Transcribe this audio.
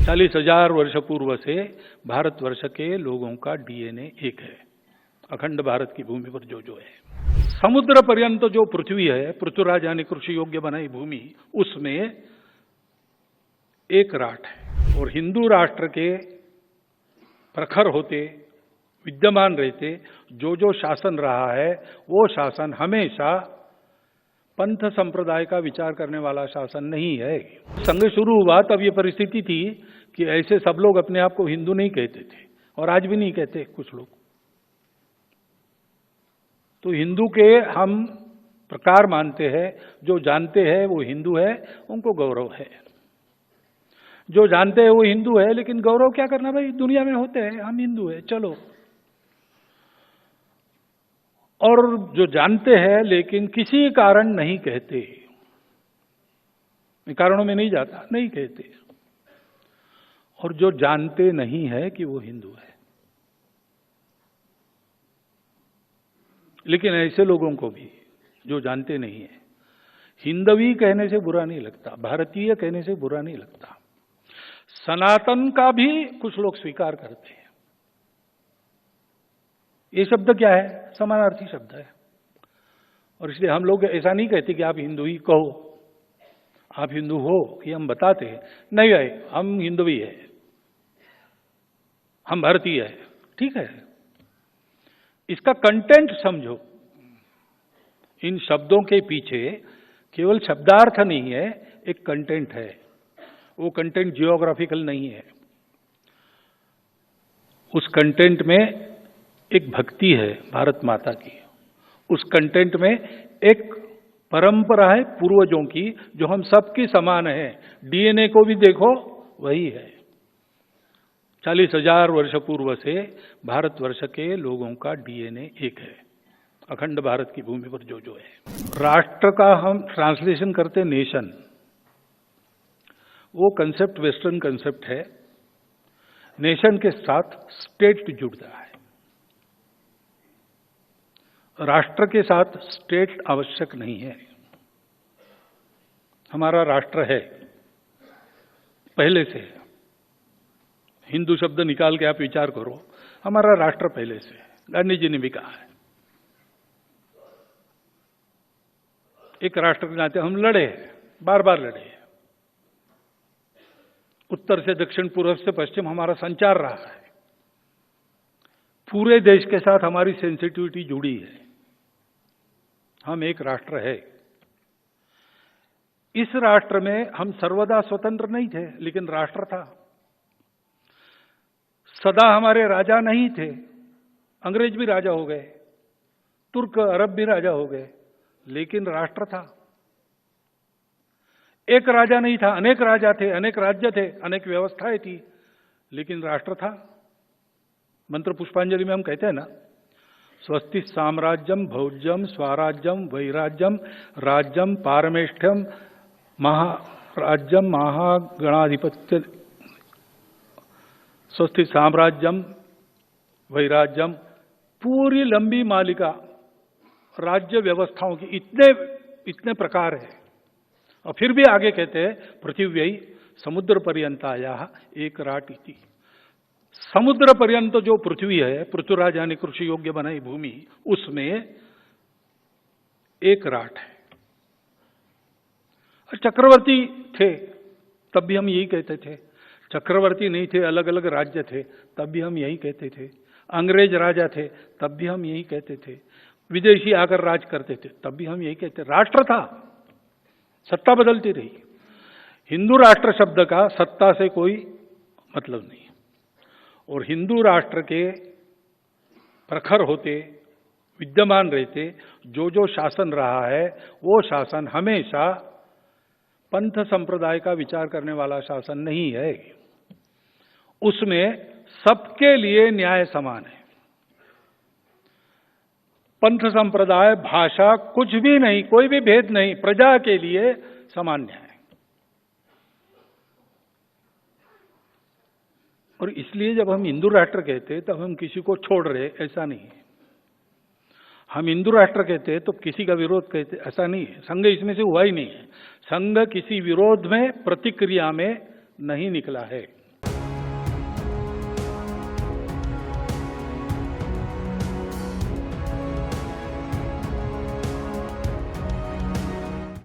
40,000 वर्ष पूर्व से भारतवर्ष के लोगों का डीएनए एक है। अखंड भारत की भूमि पर जो है समुद्र पर्यंत जो पृथ्वी है, पृथ्वीराज यानी कृषि योग्य बनाई भूमि, उसमें एक राट है। और हिंदू राष्ट्र के प्रखर होते, विद्यमान रहते जो शासन रहा है, वो शासन हमेशा पंथ संप्रदाय का विचार करने वाला शासन नहीं है। संघ शुरू हुआ तब ये परिस्थिति थी कि ऐसे सब लोग अपने आप को हिंदू नहीं कहते थे, और आज भी नहीं कहते कुछ लोग। तो हिंदू के हम प्रकार मानते हैं, जो जानते हैं वो हिंदू है, उनको गौरव है। जो जानते हैं वो हिंदू है, लेकिन गौरव क्या करना भाई, दुनिया में होते हैं, हम हिंदू है, चलो। और जो जानते हैं लेकिन किसी कारण नहीं कहते, कारणों में नहीं जाता, नहीं कहते। और जो जानते नहीं है कि वो हिंदू है, लेकिन ऐसे लोगों को भी जो जानते नहीं है, हिंदवी कहने से बुरा नहीं लगता, भारतीय कहने से बुरा नहीं लगता, सनातन का भी कुछ लोग स्वीकार करते हैं। ये शब्द क्या है? समानार्थी शब्द है। और इसलिए हम लोग ऐसा नहीं कहते कि आप हिंदू ही कहो, आप हिंदू हो, ये हम बताते हैं। नहीं है, हम हिंदवी है, हम भारतीय है, ठीक है। इसका कंटेंट समझो। इन शब्दों के पीछे केवल शब्दार्थ नहीं है, एक कंटेंट है। वो कंटेंट जियोग्राफिकल नहीं है, उस कंटेंट में एक भक्ति है भारत माता की, उस कंटेंट में एक परंपरा है पूर्वजों की, जो हम सबकी समान है। डीएनए को भी देखो, वही है। 40,000 वर्ष पूर्व से भारतवर्ष के लोगों का डीएनए एक है। अखंड भारत की भूमि पर जो है। राष्ट्र का हम ट्रांसलेशन करते नेशन, वो कंसेप्ट वेस्टर्न कंसेप्ट है। नेशन के साथ स्टेट जुड़ता है, राष्ट्र के साथ स्टेट आवश्यक नहीं है। हमारा राष्ट्र है पहले से। हिंदू शब्द निकाल के आप विचार करो, हमारा राष्ट्र पहले से, गांधी जी ने भी कहा है। एक राष्ट्र के नाते हम लड़े, बार बार लड़े। उत्तर से दक्षिण, पूर्व से पश्चिम हमारा संचार रहा है। पूरे देश के साथ हमारी सेंसिटिविटी जुड़ी है। हम एक राष्ट्र है। इस राष्ट्र में हम सर्वदा स्वतंत्र नहीं थे, लेकिन राष्ट्र था। सदा हमारे राजा नहीं थे, अंग्रेज भी राजा हो गए, तुर्क अरब भी राजा हो गए, लेकिन राष्ट्र था। एक राजा नहीं था, अनेक राजा थे, अनेक राज्य थे, अनेक व्यवस्थाएं थी, लेकिन राष्ट्र था। मंत्र पुष्पांजलि में हम कहते हैं ना, स्वस्ति साम्राज्यम भौज्यम स्वराज्यम वैराज्यम राज्यम पारमेष्ठ्यम महाराज्यम महागणाधिपत्य। स्वस्ति साम्राज्यम वैराज्यम, पूरी लंबी मालिका राज्य व्यवस्थाओं की, इतने प्रकार है। और फिर भी आगे कहते हैं पृथिव्यै समुद्र पर्यंताया एक राट इति। समुद्र पर्यंत जो पृथ्वी है, पृथ्वीराज यानी कृषि योग्य बनाई भूमि, उसमें एक राट है। चक्रवर्ती थे तब भी हम यही कहते थे, चक्रवर्ती नहीं थे, अलग अलग राज्य थे, तब भी हम यही कहते थे। अंग्रेज राजा थे तब भी हम यही कहते थे। विदेशी आकर राज करते थे तब भी हम यही कहते। राष्ट्र था, सत्ता बदलती रही। हिंदू राष्ट्र शब्द का सत्ता से कोई मतलब नहीं। और हिंदू राष्ट्र के प्रखर होते, विद्यमान रहते जो शासन रहा है, वो शासन हमेशा पंथ संप्रदाय का विचार करने वाला शासन नहीं है। उसमें सबके लिए न्याय समान है। पंथ संप्रदाय, भाषा, कुछ भी नहीं, कोई भी भेद नहीं, प्रजा के लिए समान न्याय। और इसलिए जब हम हिंदू राष्ट्र कहते हैं तब हम किसी को छोड़ रहे, ऐसा नहीं है। हम हिंदू राष्ट्र कहते हैं तो किसी का विरोध कहते, ऐसा नहीं है। संघ इसमें से हुआ ही नहीं है। संघ किसी विरोध में, प्रतिक्रिया में नहीं निकला है।